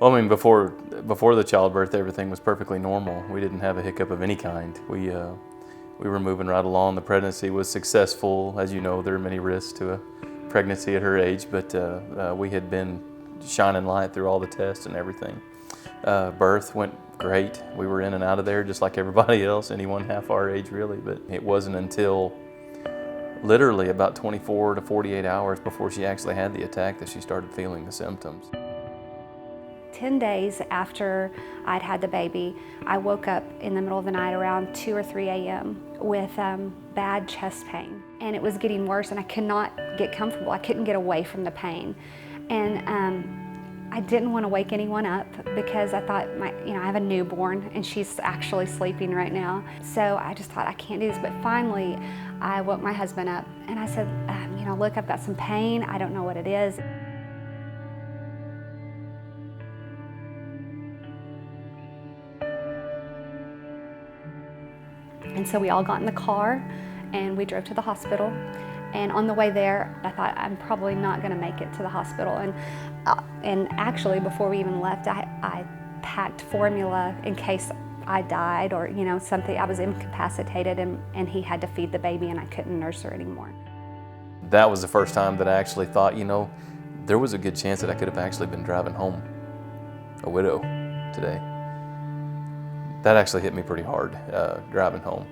Well, I mean, before the childbirth, everything was perfectly normal. We didn't have a hiccup of any kind. We were moving right along. The pregnancy was successful. As you know, there are many risks to a pregnancy at her age, but we had been shining light through all the tests and everything. Birth went great. We were in and out of there just like everybody else, anyone half our age really, but it wasn't until literally about 24 to 48 hours before she actually had the attack that she started feeling the symptoms. 10 days after I'd had the baby, I woke up in the middle of the night around 2 or 3 a.m. with bad chest pain. And it was getting worse and I could not get comfortable. I couldn't get away from the pain. And I didn't want to wake anyone up because I thought, I have a newborn and she's actually sleeping right now. So I just thought, I can't do this. But finally, I woke my husband up and I said, look, I've got some pain. I don't know what it is. And so we all got in the car and we drove to the hospital. And on the way there, I thought, I'm probably not going to make it to the hospital. And actually, before we even left, I packed formula in case I died or something. I was incapacitated and he had to feed the baby and I couldn't nurse her anymore. That was the first time that I actually thought, there was a good chance that I could have actually been driving home a widow today. That actually hit me pretty hard, driving home.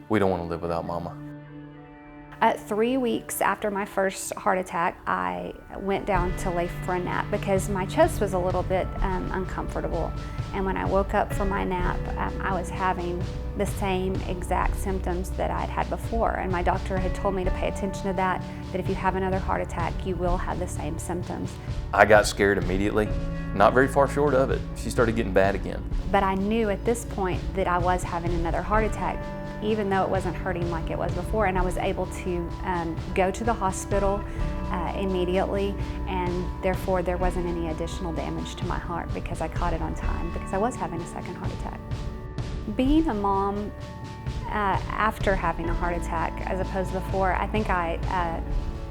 We don't want to live without Mama. 3 weeks after my first heart attack, I went down to lay for a nap because my chest was a little bit uncomfortable. And when I woke up from my nap, I was having the same exact symptoms that I'd had before. And my doctor had told me to pay attention to that if you have another heart attack, you will have the same symptoms. I got scared immediately, not very far short of it. She started getting bad again. But I knew at this point that I was having another heart attack, even though it wasn't hurting like it was before, and I was able to go to the hospital immediately, and therefore there wasn't any additional damage to my heart because I caught it on time because I was having a second heart attack. Being a mom after having a heart attack as opposed to before, I think I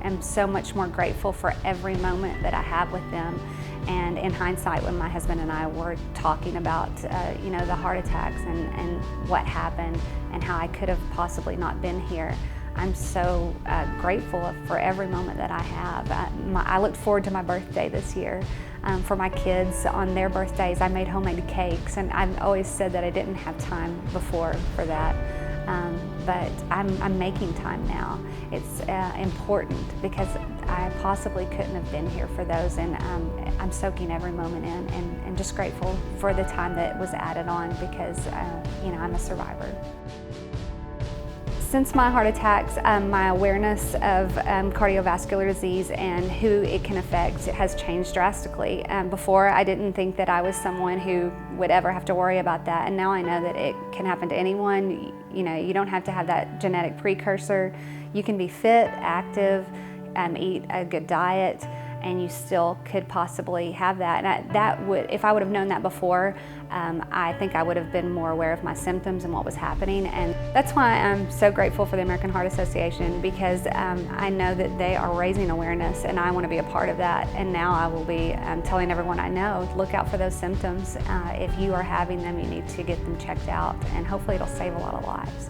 am so much more grateful for every moment that I have with them. And in hindsight, when my husband and I were talking about the heart attacks and what happened and how I could have possibly not been here, I'm so grateful for every moment that I have. I looked forward to my birthday this year. For my kids, on their birthdays, I made homemade cakes, and I've always said that I didn't have time before for that. But I'm making time now. It's important because I possibly couldn't have been here for those, and I'm soaking every moment in and just grateful for the time that was added on because I'm a survivor. Since my heart attacks, my awareness of cardiovascular disease and who it can affect has changed drastically. Before, I didn't think that I was someone who would ever have to worry about that, and now I know that it can happen to anyone. You don't have to have that genetic precursor. You can be fit, active, eat a good diet, and you still could possibly have that. And if I would have known that before, I think I would have been more aware of my symptoms and what was happening. And that's why I'm so grateful for the American Heart Association, because I know that they are raising awareness and I want to be a part of that. And now I will be telling everyone I know, look out for those symptoms. If you are having them, you need to get them checked out, and hopefully it'll save a lot of lives.